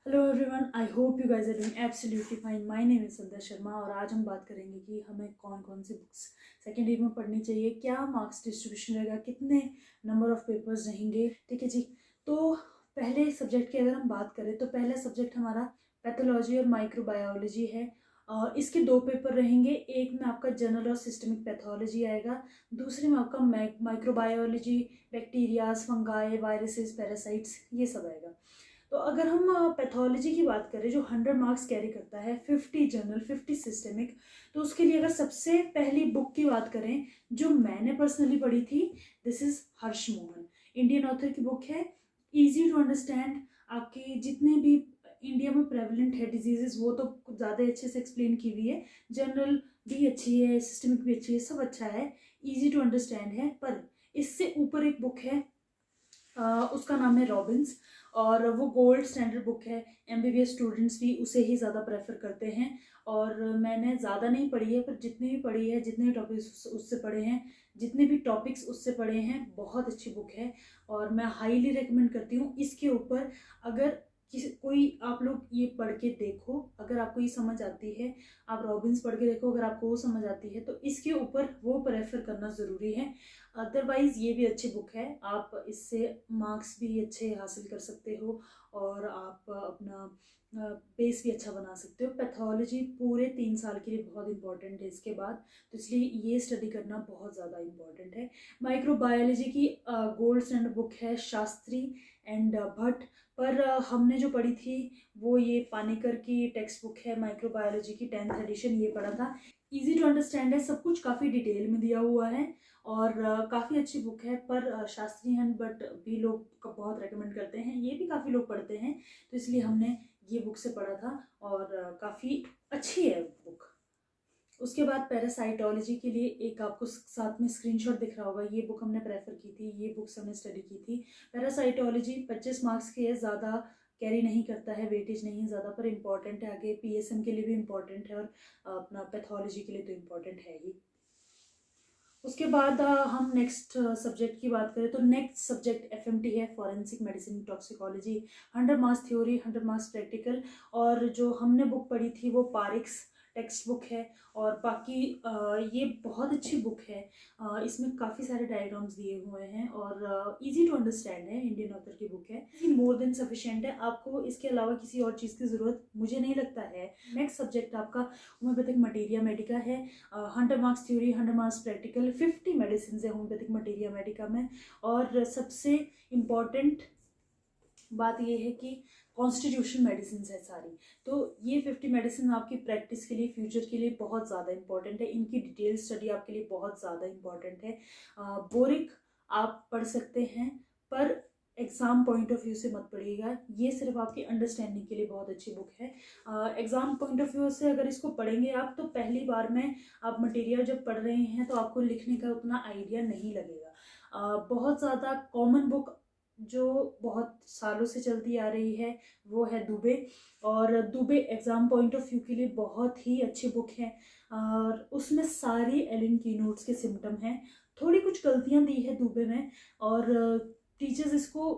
Hello everyone, I hope you guys are doing absolutely fine. My name is Sandhya Sharma और आज हम बात करेंगे कि हमें कौन कौन सी बुक्स सेकेंड ईयर में पढ़नी चाहिए, क्या मार्क्स डिस्ट्रीब्यूशन रहेगा, कितने नंबर ऑफ पेपर्स रहेंगे। ठीक है जी। तो पहले सब्जेक्ट की अगर हम बात करें तो पहला सब्जेक्ट हमारा पैथोलॉजी और माइक्रोबायोलॉजी है। और इसके दो पेपर रहेंगे। एक में आपका जनरल और सिस्टमिक पैथोलॉजी आएगा, दूसरे में आपका microbiology, bacterias, fungi, viruses, parasites, ये सब आएगा। तो अगर हम पैथोलॉजी की बात करें जो 100 मार्क्स कैरी करता है, 50 जनरल 50 सिस्टमिक, तो उसके लिए अगर सबसे पहली बुक की बात करें जो मैंने पर्सनली पढ़ी थी, this is Harsh Mohan. Indian author की बुक है, इजी टू अंडरस्टैंड। आपके जितने भी इंडिया में प्रेवलेंट है डिजीजेस वो तो कुछ ज़्यादा अच्छे से एक्सप्लेन की हुई है। जनरल भी अच्छी है, सिस्टमिक भी अच्छी है, सब अच्छा है, इजी टू अंडरस्टैंड है। पर इससे ऊपर एक बुक है, उसका नाम है रॉबिन्स, और वो गोल्ड स्टैंडर्ड बुक है। एमबीबीएस स्टूडेंट्स भी उसे ही ज़्यादा प्रेफर करते हैं। और मैंने ज़्यादा नहीं पढ़ी है, पर जितनी भी पढ़ी है, जितने भी टॉपिक्स उससे पढ़े हैं, जितने भी टॉपिक्स उससे पढ़े हैं, बहुत अच्छी बुक है और मैं हाईली रिकमेंड करती हूँ। इसके ऊपर अगर कोई आप लोग ये पढ़ के देखो, अगर आपको ये समझ आती है, आप रॉबिन्स पढ़ के देखो, अगर आपको वो समझ आती है तो इसके ऊपर वो प्रेफर करना ज़रूरी है। अदरवाइज़ ये भी अच्छी बुक है, आप इससे मार्क्स भी अच्छे हासिल कर सकते हो और आप अपना बेस भी अच्छा बना सकते हो। पैथोलॉजी पूरे 3 साल के लिए बहुत इंपॉर्टेंट है इसके बाद, तो इसलिए ये स्टडी करना बहुत ज़्यादा इंपॉर्टेंट है। माइक्रोबायोलॉजी की गोल्ड स्टैंडर्ड बुक है शास्त्री एंड भट्ट, पर हमने जो पढ़ी थी वो ये पानीकर की टेक्स्ट बुक है, माइक्रोबायोलॉजी की 10th एडिशन, ये पढ़ा था। इजी टू अंडरस्टैंड है, सब कुछ काफ़ी डिटेल में दिया हुआ है और काफ़ी अच्छी बुक है। पर शास्त्री एंड भट्ट भी लोग बहुत रेकमेंड करते हैं, ये भी काफ़ी लोग पढ़ते हैं, तो इसलिए हमने ये बुक से पढ़ा था और काफ़ी अच्छी है बुक। उसके बाद पैरासाइटोलॉजी के लिए एक आपको साथ में स्क्रीनशॉट दिख रहा होगा, ये बुक हमने प्रेफर की थी, ये बुक्स हमने स्टडी की थी। पैरासाइटोलॉजी 25 मार्क्स की है, ज़्यादा कैरी नहीं करता है, वेटेज नहीं है ज़्यादा, पर इम्पॉर्टेंट है, आगे पीएसएम के लिए भी इम्पॉर्टेंट है और अपना पैथोलॉजी के लिए तो इम्पॉर्टेंट है ही। उसके बाद हम नेक्स्ट सब्जेक्ट की बात करें तो नेक्स्ट सब्जेक्ट एफएमटी है, forensic medicine toxicology. 100 marks theory, 100 marks practical. और जो हमने बुक पढ़ी थी वो पारिक्स टेक्स्ट बुक है और बाकी ये बहुत अच्छी बुक है। इसमें काफ़ी सारे डायग्राम्स दिए हुए हैं और इजी टू अंडरस्टैंड है, इंडियन ऑथर की बुक है, ये मोर देन सफिशिएंट है। आपको इसके अलावा किसी और चीज़ की ज़रूरत मुझे नहीं लगता है। नेक्स्ट सब्जेक्ट आपका होम्योपैथिक मटीरिया मेडिका है। 100 marks theory, 100 marks practical, 50 medicine है होम्योपैथिक मटीरिया मेडिका में। और सबसे इम्पॉर्टेंट बात यह है कि कॉन्स्टिट्यूशन मेडिसिन है सारी, तो ये 50 मेडिसिन आपकी प्रैक्टिस के लिए, फ्यूचर के लिए बहुत ज़्यादा इंपॉर्टेंट है। इनकी डिटेल स्टडी आपके लिए बहुत ज़्यादा इंपॉर्टेंट है। बोरिक आप पढ़ सकते हैं, पर एग्ज़ाम पॉइंट ऑफ व्यू से मत पढ़िएगा, ये सिर्फ आपकी अंडरस्टैंडिंग के लिए बहुत अच्छी बुक है। एग्ज़ाम पॉइंट ऑफ व्यू से अगर इसको पढ़ेंगे आप तो पहली बार में आप मटेरियल जब पढ़ रहे हैं तो आपको लिखने का उतना आइडिया नहीं लगेगा। बहुत ज़्यादा कॉमन बुक जो बहुत सालों से चलती आ रही है वो है दुबे, और Dubey exam point of view के लिए बहुत ही अच्छी बुक है और उसमें सारी एलन कीनोट्स के सिम्टम हैं। थोड़ी कुछ गलतियां दी है दुबे में और टीचर्स इसको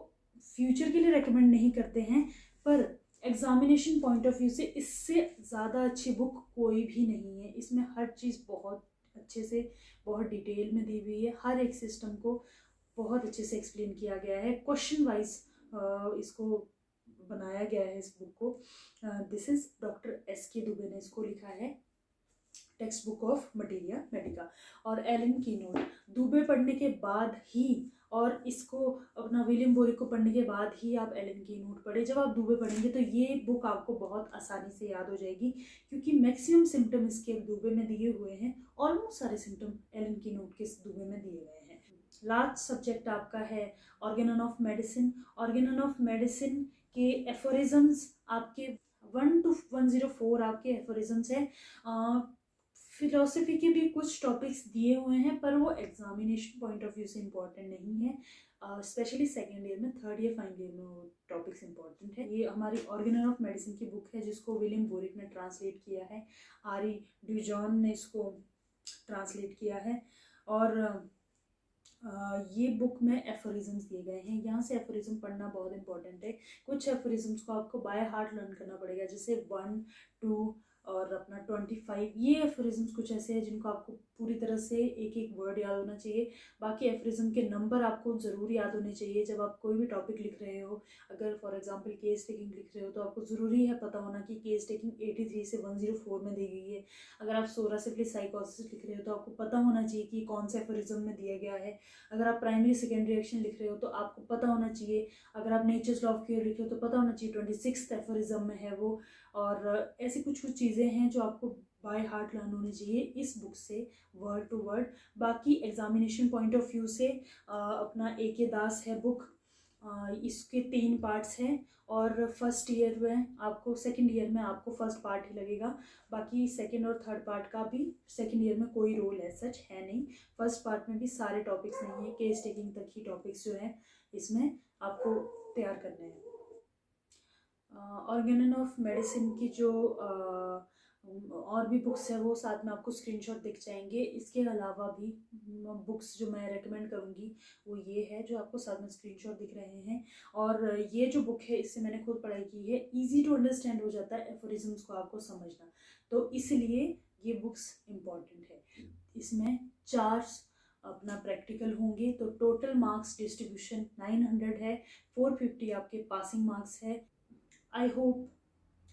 फ्यूचर के लिए रेकमेंड नहीं करते हैं, पर एग्जामिनेशन पॉइंट ऑफ व्यू से इससे ज़्यादा अच्छी बुक कोई भी नहीं है। इसमें हर चीज़ बहुत अच्छे से, बहुत डिटेल में दी हुई है, हर एक सिस्टम को बहुत अच्छे से एक्सप्लेन किया गया है, क्वेश्चन वाइज इसको बनाया गया है इस बुक को। This is doctor S K. Dubey ने इसको लिखा है, text book of materia Medica. और एलन कीनोट दुबे पढ़ने के बाद ही, और इसको अपना विलियम बोरिक को पढ़ने के बाद ही आप एलन कीनोट पढ़े। जब आप दुबे पढ़ेंगे तो ये बुक आपको बहुत आसानी से याद हो जाएगी, क्योंकि मैक्सिमम सिम्टम इसके दुबे में दिए हुए हैं, ऑलमोस्ट सारे सिम्टम एलन कीनोट के दुबे में दिए गए हैं। लास्ट सब्जेक्ट आपका है Organon of medicine. Organon of medicine के एफोरिज्म्स आपके 1 to 104 आपके एफोरिज्म्स है। फिलोसफी के भी कुछ टॉपिक्स दिए हुए हैं, पर वो एग्जामिनेशन पॉइंट ऑफ व्यू से इम्पॉर्टेंट नहीं है, स्पेशली सेकेंड ईयर में, थर्ड ईयर फाइनल ईयर में वो टॉपिक्स इंपॉर्टेंट है। ये हमारी ऑर्गेनन ऑफ मेडिसिन की बुक है जिसको विलियम बोरिक ने ट्रांसलेट किया है, आरी ड्यूजॉन ने इसको ट्रांसलेट किया है। और ये बुक में एफोरिज्म्स दिए गए हैं, यहाँ से एफोरिज्म पढ़ना बहुत इंपॉर्टेंट है। कुछ एफोरिज्म्स को आपको बाय हार्ट लर्न करना पड़ेगा, जैसे 1, 2 और अपना 25। ये एफोरिज्म्स कुछ ऐसे हैं जिनको आपको पूरी तरह से एक एक वर्ड याद होना चाहिए। बाकी एफोरिज्म के नंबर आपको ज़रूर याद होने चाहिए। जब आप कोई भी टॉपिक लिख रहे हो, अगर फॉर एग्जांपल केस टेकिंग लिख रहे हो, तो आपको ज़रूरी है पता होना कि केस टेकिंग 83 से 104 में दी गई है। अगर आप सोरासिवली साइकोसिस लिख रहे हो तो आपको पता होना चाहिए कि कौन से एफोरिज्म में दिया गया है। अगर आप प्राइमरी सेकेंडरी एक्शन लिख रहे हो तो आपको पता होना चाहिए। अगर आप नेचर्स लॉ ऑफ केयर लिख रहे हो तो पता होना चाहिए 26th एफोरिज्म में है वो। और ऐसी कुछ कुछ चीज़ें हैं जो आपको बाय हार्ट लर्न होनी चाहिए इस बुक से, वर्ड टू वर्ड। बाकी एग्जामिनेशन पॉइंट ऑफ व्यू से अपना AK दास है बुक, इसके 3 पार्ट्स हैं। और फर्स्ट ईयर में आपको, सेकंड ईयर में आपको फर्स्ट पार्ट ही लगेगा। बाकी सेकंड और थर्ड पार्ट का भी सेकंड ईयर में कोई रोल है सच है नहीं। फर्स्ट पार्ट में भी सारे टॉपिक्स नहीं है, केस टेकिंग तक ही टॉपिक्स जो हैं इसमें आपको तैयार करने हैं। ऑर्गेनन ऑफ मेडिसिन की जो और भी बुक्स है वो साथ में आपको स्क्रीनशॉट दिख जाएंगे। इसके अलावा भी बुक्स जो मैं रेकमेंड करूँगी वो ये है जो आपको साथ में स्क्रीनशॉट दिख रहे हैं। और ये जो बुक है इससे मैंने खुद पढ़ाई की है, इजी टू अंडरस्टैंड हो जाता है एफोरिज्म्स को आपको समझना, तो इसलिए ये बुक्स इम्पॉर्टेंट है। इसमें 4 अपना प्रैक्टिकल होंगे, तो टोटल मार्क्स डिस्ट्रीब्यूशन 900 है, 450 आपके पासिंग मार्क्स है। आई होप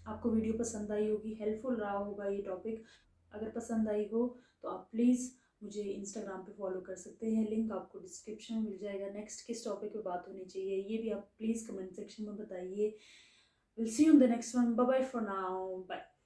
आपको वीडियो पसंद आई होगी, हेल्पफुल रहा होगा ये टॉपिक। अगर पसंद आई हो तो आप प्लीज़ मुझे इंस्टाग्राम पे फॉलो कर सकते हैं, लिंक आपको डिस्क्रिप्शन में मिल जाएगा। नेक्स्ट किस टॉपिक पे बात होनी चाहिए ये भी आप प्लीज़ कमेंट सेक्शन में बताइए। Will see you in the next one. Bye bye for now, bye.